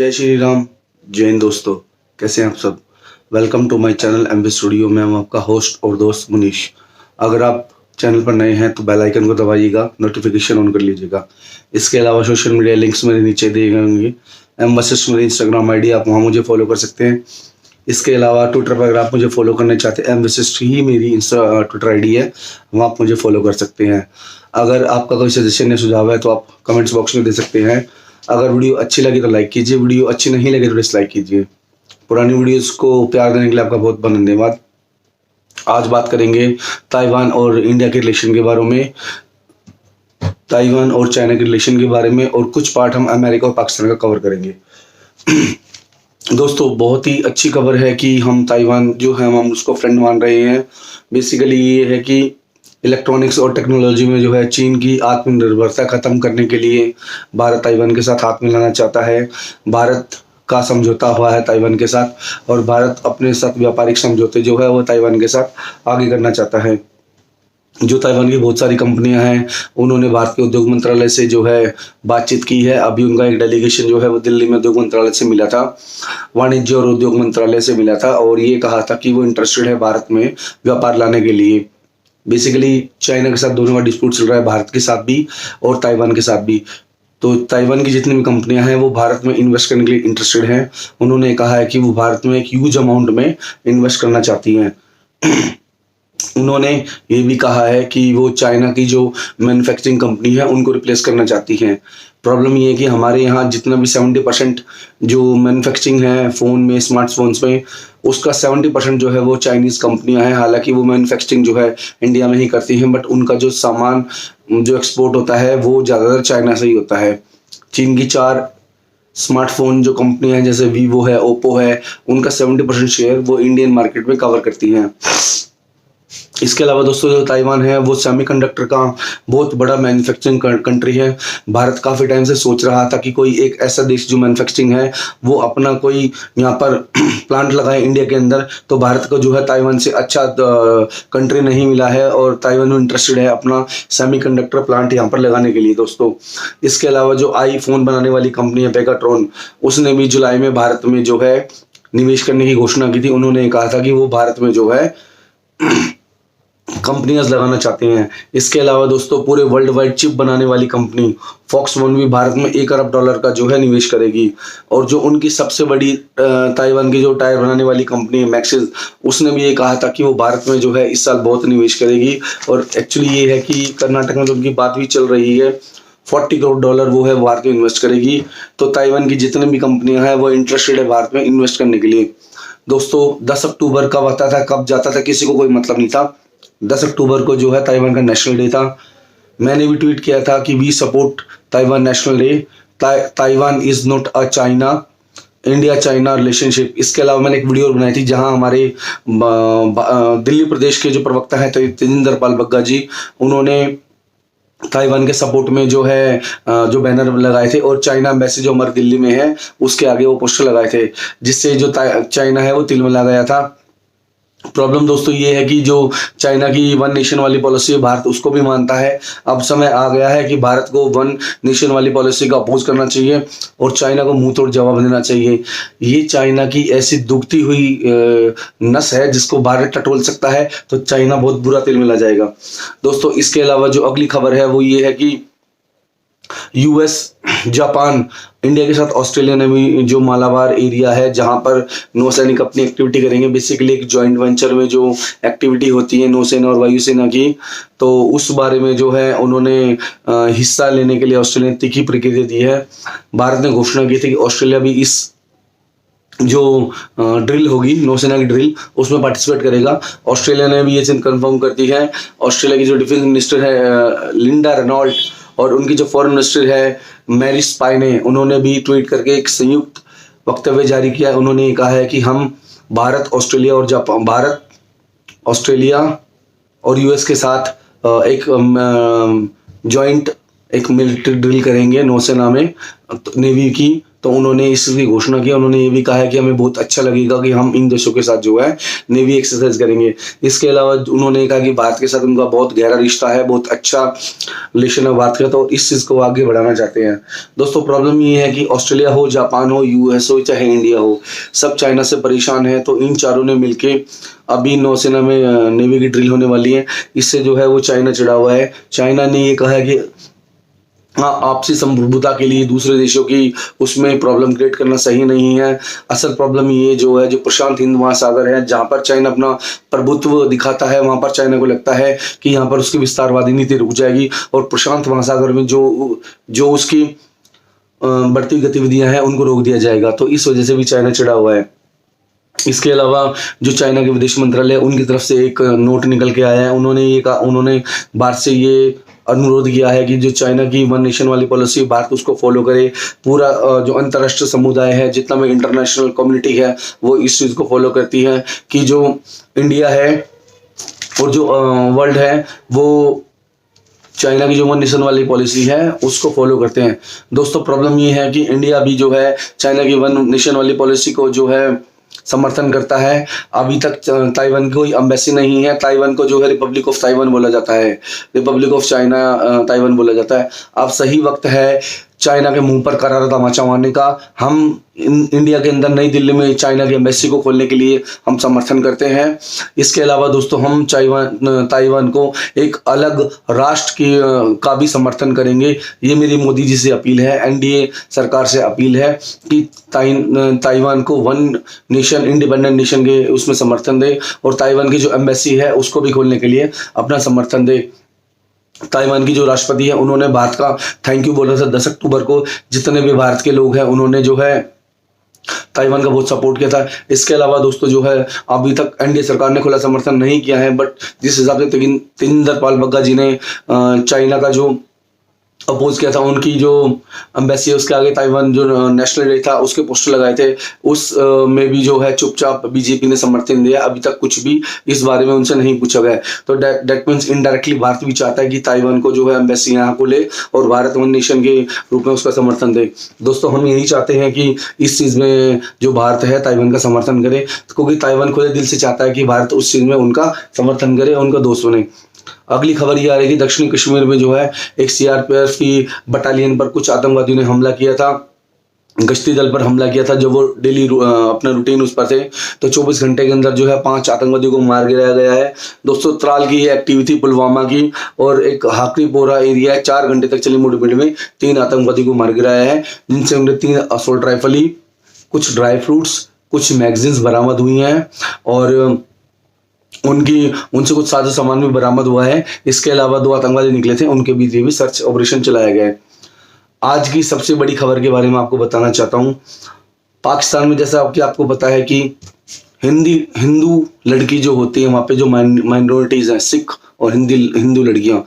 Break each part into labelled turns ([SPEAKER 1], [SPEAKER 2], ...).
[SPEAKER 1] जय श्री राम। जय हिंद दोस्तों, कैसे हैं आप सब। Welcome to my channel MV studio. मैं हूं आपका होस्ट और दोस्त मुनीश। अगर आप चैनल पर नए हैं तो बेल आइकन को दबाइएगा, नोटिफिकेशन ऑन कर लीजिएगा। इसके अलावा सोशल मीडिया लिंक्स मेरे नीचे दिए गए होंगे। एम वशिष्ठ मेरी इंस्टाग्राम आईडी, आप वहाँ मुझे फॉलो कर सकते हैं। इसके अलावा ट्विटर पर अगर आप मुझे फॉलो करना चाहते हैं, एम वशिष्ठ ही मेरी ट्विटर आईडी है, वहाँ आप मुझे फॉलो कर सकते हैं। अगर आपका कोई सजेशन या सुझाव है तो आप कमेंट्स बॉक्स में दे सकते हैं। अगर वीडियो अच्छी लगी तो लाइक कीजिए, वीडियो अच्छी नहीं लगी तो डिसलाइक कीजिए। पुरानी वीडियोस को प्यार देने के लिए आपका बहुत बहुत धन्यवाद। आज बात करेंगे ताइवान और इंडिया के रिलेशन के बारे में, ताइवान और चाइना के रिलेशन के बारे में, और कुछ पार्ट हम अमेरिका और पाकिस्तान का कवर करेंगे। दोस्तों, बहुत ही अच्छी खबर है कि हम ताइवान जो है हम उसको फ्रेंड मान रहे हैं। बेसिकली ये है कि इलेक्ट्रॉनिक्स और टेक्नोलॉजी में जो है चीन की आत्मनिर्भरता खत्म करने के लिए भारत ताइवान के साथ हाथ मिलाना चाहता है। भारत का समझौता हुआ है ताइवान के साथ, और भारत अपने साथ व्यापारिक समझौते जो है वो ताइवान के साथ आगे करना चाहता है। जो ताइवान की बहुत सारी कंपनियां हैं उन्होंने भारत के उद्योग मंत्रालय से जो है बातचीत की है। अभी उनका एक डेलीगेशन जो है वो दिल्ली में उद्योग मंत्रालय से मिला था, वाणिज्य और उद्योग मंत्रालय से मिला था, और ये कहा था कि वो इंटरेस्टेड है भारत में व्यापार लाने के लिए। बेसिकली चाइना के साथ दोनों का डिस्प्यूट चल रहा है, भारत के साथ भी और ताइवान के साथ भी। तो ताइवान की जितनी भी कंपनियां हैं वो भारत में इन्वेस्ट करने के लिए इंटरेस्टेड हैं। उन्होंने कहा है कि वो भारत में एक ह्यूज अमाउंट में इन्वेस्ट करना चाहती हैं। उन्होंने ये भी कहा है कि वो चाइना की जो मैन्युफैक्चरिंग कंपनी है उनको रिप्लेस करना चाहती हैं। प्रॉब्लम ये है कि हमारे यहाँ जितना भी 70% जो मैन्युफैक्चरिंग है फ़ोन में, स्मार्टफोन्स में, उसका 70% जो है वो चाइनीज़ कंपनियां हैं। हालांकि वो मैन्युफैक्चरिंग जो है इंडिया में ही करती हैं, बट उनका जो सामान जो एक्सपोर्ट होता है वो ज़्यादातर चाइना से ही होता है। चीन की 4 स्मार्टफोन जो कंपनियां हैं जैसे वीवो है, ओप्पो है, उनका 70% शेयर वो इंडियन मार्केट में कवर करती हैं। इसके अलावा दोस्तों, जो ताइवान है वो सेमीकंडक्टर का बहुत बड़ा मैन्युफैक्चरिंग कंट्री है। भारत काफ़ी टाइम से सोच रहा था कि कोई एक ऐसा देश जो मैन्युफैक्चरिंग है वो अपना कोई यहाँ पर प्लांट लगाए इंडिया के अंदर। तो भारत को जो है ताइवान से अच्छा कंट्री नहीं मिला है, और ताइवान में इंटरेस्टेड है अपना सेमीकंडक्टर प्लांट यहाँ पर लगाने के लिए दोस्तों। इसके अलावा जो आईफोन बनाने वाली कंपनी है पेगाट्रॉन, उसने भी जुलाई में भारत में जो है निवेश करने की घोषणा की थी। उन्होंने कहा था कि वो भारत में जो है कंपनियां लगाना चाहते हैं। इसके अलावा दोस्तों, पूरे वर्ल्ड वाइड चिप बनाने वाली कंपनी फॉक्सकॉन भी भारत में $1 अरब का जो है निवेश करेगी। और जो उनकी सबसे बड़ी ताइवान की जो टायर बनाने वाली कंपनी है मैक्सिस, उसने भी ये कहा था कि वो भारत में जो है इस साल बहुत निवेश करेगी। और एक्चुअली ये है कि कर्नाटक में तो उनकी बात भी चल रही है, $40 करोड़ वो है भारत में इन्वेस्ट करेगी। तो ताइवान की जितनी भी कंपनियां हैं वो इंटरेस्टेड है भारत में इन्वेस्ट करने के लिए। दोस्तों, 10 अक्टूबर कब आता था कब जाता था किसी को कोई मतलब नहीं था। 10 अक्टूबर को जो है ताइवान का नेशनल डे था। मैंने भी ट्वीट किया था कि we support Taiwan national day, Taiwan is not a China, India China relationship. इसके अलावा मैंने एक वीडियो बनाई थी जहां हमारे दिल्ली प्रदेश के जो प्रवक्ता है तेजिंदर पाल बग्गा जी, उन्होंने ताइवान के सपोर्ट में जो है जो बैनर लगाए थे, और चाइना एम्बेसी जो हमारे दिल्ली में है उसके आगे वो पोस्टर लगाए थे, जिससे जो चाइना है वो तिलमिला गया था। प्रॉब्लम दोस्तों ये है कि जो चाइना की वन नेशन वाली पॉलिसी है भारत उसको भी मानता है। अब समय आ गया है कि भारत को वन नेशन वाली पॉलिसी का अपोज करना चाहिए और चाइना को मुंह तोड़ जवाब देना चाहिए। ये चाइना की ऐसी दुखती हुई नस है जिसको भारत टटोल सकता है तो चाइना बहुत बुरा तिलमिला जाएगा दोस्तों। इसके अलावा जो अगली खबर है वो ये है कि यूएस, जापान, इंडिया के साथ ऑस्ट्रेलिया ने भी जो मालाबार एरिया है जहां पर नौसैनिक अपनी एक्टिविटी करेंगे, बेसिकली एक जॉइंट वेंचर में जो एक्टिविटी होती है नौसेना और वायुसेना की, तो उस बारे में जो है उन्होंने हिस्सा लेने के लिए ऑस्ट्रेलिया ने तीखी प्रतिक्रिया दी है। भारत ने घोषणा की थी कि ऑस्ट्रेलिया भी इस जो ड्रिल होगी नौसेना की ड्रिल उसमें पार्टिसिपेट करेगा। ऑस्ट्रेलिया ने भी ये चीज कंफर्म कर दी है। ऑस्ट्रेलिया की जो डिफेंस मिनिस्टर है लिंडा रेनॉल्ट, और उनकी जो फॉरेन मिनिस्टर है मैरिस पायने, उन्होंने भी ट्वीट करके एक संयुक्त वक्तव्य जारी किया। उन्होंने कहा है कि हम भारत, ऑस्ट्रेलिया और जापान, भारत, ऑस्ट्रेलिया और यूएस के साथ एक जॉइंट एक मिलिट्री ड्रिल करेंगे नौसेना में, नेवी की। तो उन्होंने इसकी घोषणा की। उन्होंने ये भी कहा है कि हमें बहुत अच्छा लगेगा कि हम इन देशों के साथ जो है नेवी एक्सरसाइज करेंगे। इसके अलावा उन्होंने कहा कि भारत के साथ उनका बहुत गहरा रिश्ता है, बहुत अच्छा रिलेशन है भारत का, तो इस चीज़ को आगे बढ़ाना चाहते हैं। दोस्तों प्रॉब्लम ये है कि ऑस्ट्रेलिया हो, जापान हो, यूएस हो, चाहे इंडिया हो, सब चाइना से परेशान है। तो इन चारों ने मिलके अभी नौसेना में नेवी की ड्रिल होने वाली है। इससे जो है वो चाइना चिढ़ा हुआ है। चाइना ने ये कहा है कि आपसी संप्रभुता के लिए दूसरे देशों की उसमें प्रॉब्लम क्रिएट करना सही नहीं है। असल प्रॉब्लम ये जो है, जो प्रशांत हिंद महासागर है, जहाँ पर चाइना अपना प्रभुत्व दिखाता है, वहाँ पर चाइना को लगता है कि यहाँ पर उसकी विस्तारवादी नीति रुक जाएगी और प्रशांत महासागर में जो उसकी बढ़ती गतिविधियां हैं उनको रोक दिया जाएगा। तो इस वजह से भी चाइना चिढ़ा हुआ है। इसके अलावा जो चाइना के विदेश मंत्रालय उनकी तरफ से एक नोट निकल के आया है। उन्होंने भारत से ये अनुरोध किया है कि जो चाइना की वन नेशन वाली पॉलिसी भारत उसको फॉलो करे। पूरा जो अंतर्राष्ट्रीय समुदाय है, जितना भी इंटरनेशनल कम्युनिटी है, वो इस चीज़ को फॉलो करती है कि जो इंडिया है और जो वर्ल्ड है वो चाइना की जो वन नेशन वाली पॉलिसी है उसको फॉलो करते हैं। दोस्तों प्रॉब्लम ये है कि इंडिया भी जो है चाइना की वन नेशन वाली पॉलिसी को जो है समर्थन करता है। अभी तक ताइवान की कोई एम्बेसी नहीं है। ताइवान को जो है रिपब्लिक ऑफ ताइवान बोला जाता है, रिपब्लिक ऑफ चाइना ताइवान बोला जाता है। अब सही वक्त है चाइना के मुंह पर करारा तमाचा मारने का। हम इंडिया के अंदर नई दिल्ली में चाइना की एम्बेसी को खोलने के लिए हम समर्थन करते हैं। इसके अलावा दोस्तों हम ताइवान को एक अलग राष्ट्र का भी समर्थन करेंगे। ये मेरी मोदी जी से अपील है, एनडीए सरकार से अपील है कि ताइवान को वन नेशन, इंडिपेंडेंट नेशन के उसमें समर्थन दे और ताइवान की जो एम्बेसी है उसको भी खोलने के लिए अपना समर्थन दे। ताइवान की जो राष्ट्रपति है उन्होंने भारत का थैंक यू बोला था 10 अक्टूबर को। जितने भी भारत के लोग हैं उन्होंने जो है ताइवान का बहुत सपोर्ट किया था। इसके अलावा दोस्तों जो है अभी तक एनडीए सरकार ने खुला समर्थन नहीं किया है, बट जिस हिसाब से तेजिंदर पाल बग्गा जी ने चाइना का जो अपोज किया था, उनकी जो एम्बेसी है उसके आगे ताइवान जो नेशनल डे था उसके पोस्टर लगाए थे, उस में भी जो है चुपचाप बीजेपी ने समर्थन दिया। अभी तक कुछ भी इस बारे में उनसे नहीं पूछा गया। तो डेट मीन्स इनडायरेक्टली भारत भी चाहता है कि ताइवान को जो है एम्बेसी यहाँ को ले और भारत वन नेशन के रूप में उसका समर्थन दे। दोस्तों हम यही चाहते हैं कि इस चीज़ में जो भारत है ताइवान का समर्थन करे, क्योंकि ताइवान खुले दिल से चाहता है कि भारत उस चीज़ में उनका समर्थन करे, उनका दोस्त बने। अगली खबर ये आ रही है कि दक्षिणी कश्मीर में जो है एक सीआरपीएफ की बटालियन पर कुछ आतंकवादियों ने हमला किया था, गश्ती दल पर हमला किया था, जो वो डेली अपना रूटीन उस पर थे। तो 24 घंटे के अंदर जो है 5 आतंकवादियों को मार गिराया गया है। दोस्तों त्राल की ये एक्टिविटी पुलवामा की और एक हाकरीपोरा एरिया है, 4 घंटे तक चली मुठभेड़ में 3 आतंकवादियों को मार गिराया है, जिनसे उन्हें 3 असॉल्ट राइफली, कुछ ड्राई फ्रूट्स, कुछ मैगजीन्स बरामद हुई हैं और उनसे कुछ साजो सामान भी बरामद हुआ है। इसके अलावा 2 आतंकवादी निकले थे, उनके बीच भी सर्च ऑपरेशन चलाया गया है। आज की सबसे बड़ी खबर के बारे में आपको बताना चाहता हूँ। पाकिस्तान में जैसा आपको पता है कि हिंदू लड़की जो होती है, वहाँ पे जो माइनॉरिटीज हैं, सिख और हिंदू लड़कियां,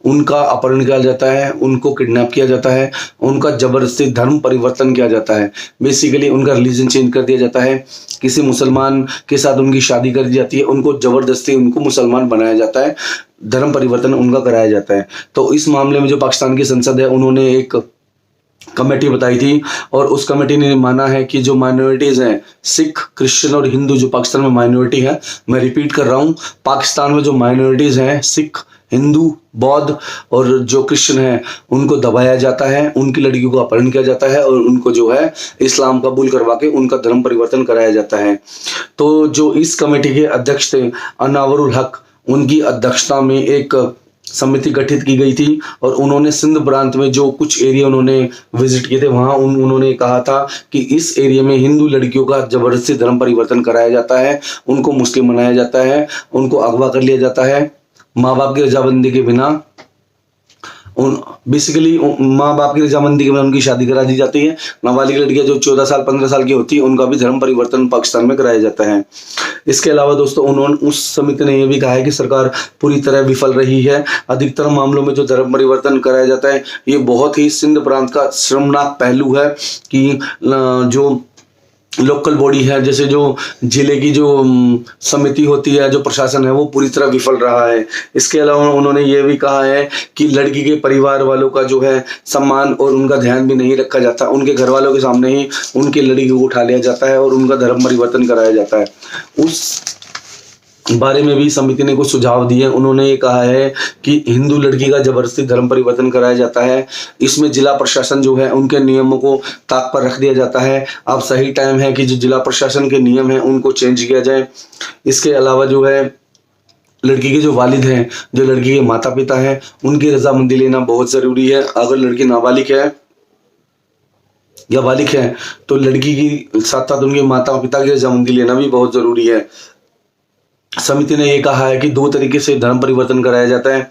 [SPEAKER 1] उनका अपहरण किया जाता है, उनको किडनैप किया जाता है, उनका जबरदस्ती धर्म परिवर्तन किया जाता है। बेसिकली उनका रिलीजन चेंज कर दिया जाता है, किसी मुसलमान के साथ उनकी शादी कर दी जाती है, उनको जबरदस्ती उनको मुसलमान बनाया जाता है, धर्म परिवर्तन उनका कराया जाता है। तो इस मामले में जो पाकिस्तान की संसद है उन्होंने एक कमेटी बताई थी और उस कमेटी ने माना है कि जो माइनॉरिटीज हैं, सिख, क्रिश्चियन और हिंदू, जो पाकिस्तान में माइनॉरिटी है, मैं रिपीट कर रहा हूँ, पाकिस्तान में जो माइनॉरिटीज हैं, सिख, हिंदू, बौद्ध और जो क्रिश्चियन है, उनको दबाया जाता है, उनकी लड़कियों को अपहरण किया जाता है और उनको जो है इस्लाम कबूल करवा के उनका धर्म परिवर्तन कराया जाता है। तो जो इस कमेटी के अध्यक्ष थे अनावरुल हक, उनकी अध्यक्षता में एक समिति गठित की गई थी और उन्होंने सिंध प्रांत में जो कुछ एरिया उन्होंने विजिट किए थे, वहाँ उन्होंने कहा था कि इस एरिया में हिंदू लड़कियों का जबरदस्ती धर्म परिवर्तन कराया जाता है, उनको मुस्लिम बनाया जाता है, उनको अगवा कर लिया जाता है माँ बाप की रजामंदी के बिना। बेसिकली माँ बाप की रजामंदी के बिना उनकी शादी करा दी जाती है। नाबालिग लड़कियां जो 14 साल 15 साल की होती है, उनका भी धर्म परिवर्तन पाकिस्तान में कराया जाता है। इसके अलावा दोस्तों उस समिति ने यह भी कहा है कि सरकार पूरी तरह विफल रही है। अधिकतर मामलों में जो धर्म परिवर्तन कराया जाता है, ये बहुत ही सिंध प्रांत का शर्मनाक पहलू है कि जो लोकल बॉडी है, जैसे जो जिले की जो समिति होती है, जो प्रशासन है, वो पूरी तरह विफल रहा है। इसके अलावा उन्होंने ये भी कहा है कि लड़की के परिवार वालों का जो है सम्मान और उनका ध्यान भी नहीं रखा जाता। उनके घर वालों के सामने ही उनकी लड़की को उठा लिया जाता है और उनका धर्म परिवर्तन कराया जाता है। उस बारे में भी समिति ने कुछ सुझाव दिए। उन्होंने ये कहा है कि हिंदू लड़की का जबरदस्ती धर्म परिवर्तन कराया जाता है। इसमें जिला प्रशासन जो है उनके नियमों को ताक पर रख दिया जाता है। अब सही टाइम है कि जो जिला प्रशासन के नियम हैं उनको चेंज किया जाए। इसके अलावा जो है लड़की के जो वालिद हैं, जो लड़की के माता पिता हैं, उनकी रजामंदी लेना बहुत ज़रूरी है। अगर लड़की नाबालिग है या बालिग है तो लड़की की साथ साथ उनके माता पिता की रजामंदी लेना भी बहुत ज़रूरी है। समिति ने ये कहा है कि 2 तरीके से धर्म परिवर्तन कराया जाता है।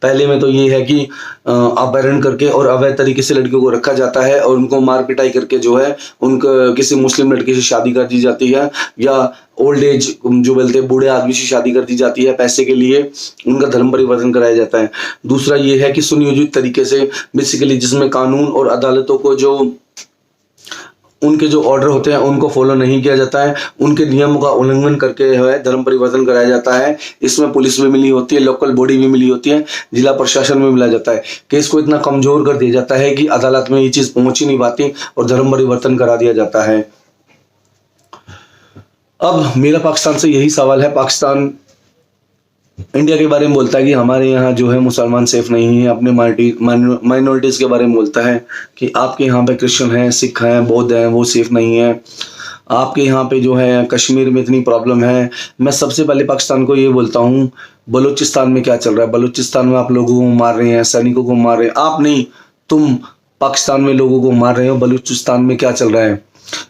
[SPEAKER 1] पहले में तो ये है कि अपहरण करके और अवैध तरीके से लड़कियों को रखा जाता है और उनको मार पिटाई करके जो है उनका किसी मुस्लिम लड़की से शादी कर दी जाती है, या ओल्ड एज जो बोलते हैं बूढ़े आदमी से शादी कर दी जाती है। पैसे के लिए उनका धर्म परिवर्तन कराया जाता है। दूसरा ये है कि सुनियोजित तरीके से, बेसिकली जिसमें कानून और अदालतों को जो उनके जो ऑर्डर होते हैं उनको फॉलो नहीं किया जाता है, उनके नियमों का उल्लंघन करके जो है धर्म परिवर्तन कराया जाता है। इसमें पुलिस भी मिली होती है, लोकल बॉडी भी मिली होती है, जिला प्रशासन में मिला जाता है। केस को इतना कमजोर कर दिया जाता है कि अदालत में ये चीज पहुंच ही नहीं पाती और धर्म परिवर्तन करा दिया जाता है। अब मेरा पाकिस्तान से यही सवाल है। पाकिस्तान इंडिया के बारे में बोलता है कि हमारे यहाँ जो है मुसलमान सेफ नहीं है, अपने माइनॉरिटीज़ के बारे में बोलता है कि आपके यहाँ पे क्रिश्चियन हैं, सिख हैं, बौद्ध हैं, वो सेफ नहीं है। आपके यहाँ पे जो है कश्मीर में इतनी प्रॉब्लम है। मैं सबसे पहले पाकिस्तान को ये बोलता हूँ, बलूचिस्तान में क्या चल रहा है? बलूचिस्तान में आप लोगों को मार रहे हैं, सैनिकों को मार रहे हैं। आप नहीं, तुम पाकिस्तान में लोगों को मार रहे हो। बलूचिस्तान में क्या चल रहा है?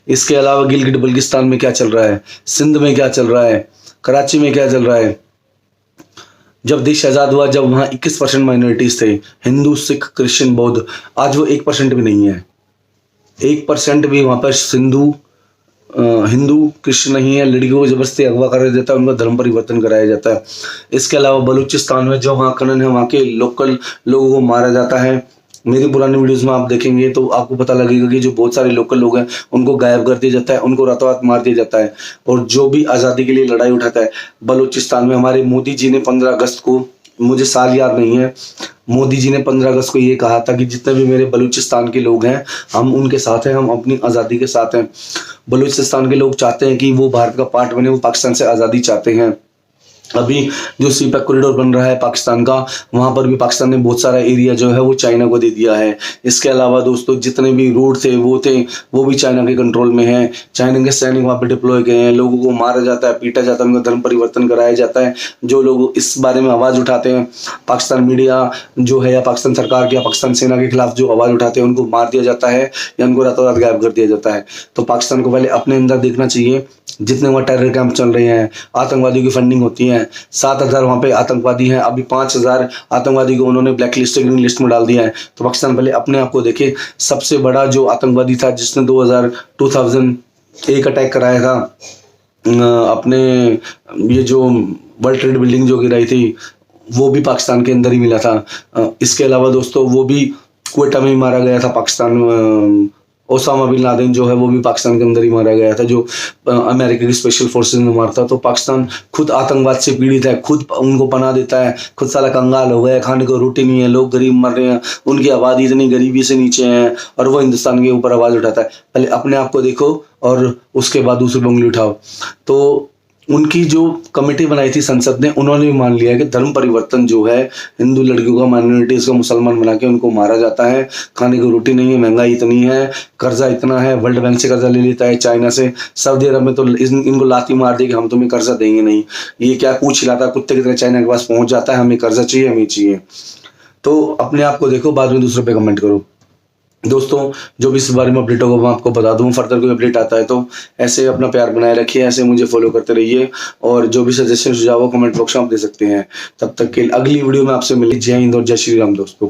[SPEAKER 1] इसके अलावा गिलगिट बल्टिस्तान में क्या चल रहा है? सिंध में क्या चल रहा है? कराची में क्या चल रहा है? जब देश आज़ाद हुआ, जब वहाँ 21% माइनॉरिटीज़ थे, हिंदू, सिख, क्रिश्चियन, बौद्ध, आज वो 1% भी नहीं है। 1% भी वहाँ पर हिंदू क्रिश्चियन नहीं है। लड़कियों को जबरदस्ती अगवा कराया जाता है, उनका धर्म परिवर्तन कराया जाता है। इसके अलावा बलूचिस्तान में जो वहाँ कनन है, वहाँ के लोकल लोगों को मारा जाता है। मेरी पुरानी वीडियोस में आप देखेंगे तो आपको पता लगेगा कि जो बहुत सारे लोकल लोग हैं उनको गायब कर दिया जाता है, उनको रातों रात मार दिया जाता है। और जो भी आज़ादी के लिए लड़ाई उठाता है बलूचिस्तान में, हमारे मोदी जी ने 15 अगस्त को, मुझे साल याद नहीं है, मोदी जी ने 15 अगस्त को ये कहा था कि जितने भी मेरे बलूचिस्तान के लोग हैं हम उनके साथ हैं, हम अपनी आज़ादी के साथ हैं। बलूचिस्तान के लोग चाहते हैं कि वो भारत का पार्ट बने, वो पाकिस्तान से आज़ादी चाहते हैं। अभी जो सी पैक कॉरिडोर बन रहा है पाकिस्तान का, वहाँ पर भी पाकिस्तान ने बहुत सारा एरिया जो है वो चाइना को दे दिया है। इसके अलावा दोस्तों जितने भी रोड थे वो भी चाइना के कंट्रोल में है। चाइना के सैनिक वहाँ पर डिप्लॉय गए हैं, लोगों को मारा जाता है, पीटा जाता है, उनका धर्म परिवर्तन कराया जाता है। जो लोग इस बारे में आवाज़ उठाते हैं, पाकिस्तान मीडिया जो है या पाकिस्तान सरकार के या पाकिस्तान सेना के खिलाफ जो आवाज़ उठाते हैं, उनको मार दिया जाता है या उनको रातों रात गायब कर दिया जाता है। तो पाकिस्तान को पहले अपने अंदर देखना चाहिए। जितने वहाँ टेरर कैंप चल रहे हैं, आतंकवादियों की फंडिंग होती है, 7,000 वहाँ पे आतंकवादी हैं, अभी 5,000 आतंकवादी को उन्होंने ब्लैक लिस्ट, ग्रीन लिस्ट में डाल दिया है। तो पाकिस्तान पहले अपने आप को देखे। सबसे बड़ा जो आतंकवादी था जिसने 2001 अटैक कराया था, अपने ये जो वर्ल्ड ट्रेड बिल्डिंग जो गिराई थी, वो भी पाकिस्तान के अंदर ही मिला था। इसके अलावा दोस्तों वो भी क्वेटा में ही मारा गया था। पाकिस्तान ओसामा बिन लादेन जो है वो भी पाकिस्तान के अंदर ही मारा गया था, जो अमेरिका की स्पेशल फोर्सेस ने मारा था। तो पाकिस्तान खुद आतंकवाद से पीड़ित है, खुद उनको पनाह देता है, खुद साला कंगाल हो गया है, खाने को रोटी नहीं है, लोग गरीब मर रहे हैं, उनकी आबादी इतनी गरीबी से नीचे है और वो हिंदुस्तान के ऊपर आवाज़ उठाता है। पहले अपने आप को देखो और उसके बाद दूसरी उंगली उठाओ। तो उनकी जो कमेटी बनाई थी संसद ने, उन्होंने भी मान लिया है कि धर्म परिवर्तन जो है, हिंदू लड़कियों का, माइनॉरिटीज़ का मुसलमान बना के उनको मारा जाता है। खाने को रोटी नहीं है, महंगाई इतनी है, कर्जा इतना है, वर्ल्ड बैंक से कर्जा ले लेता है, चाइना से, सऊदी अरब में तो इनको लाती मार दी कि हम तुम्हें कर्जा देंगे नहीं। ये क्या पूछ हिलाता है कुत्ते की तरह, चाइना के पास पहुंच जाता है, हमें कर्जा चाहिए, हमें चाहिए। तो अपने आप को देखो, बाद में दूसरों पे कमेंट करो। दोस्तों जो भी इस बारे में अपडेट होगा मैं आपको बता दूँ। फर्दर कोई अपडेट आता है तो ऐसे अपना प्यार बनाए रखिए, ऐसे मुझे फॉलो करते रहिए और जो भी सजेशन सुझाव हो कमेंट बॉक्स में आप दे सकते हैं। तब तक के अगली वीडियो में आपसे मिले। जय हिंद और जय श्री राम दोस्तों।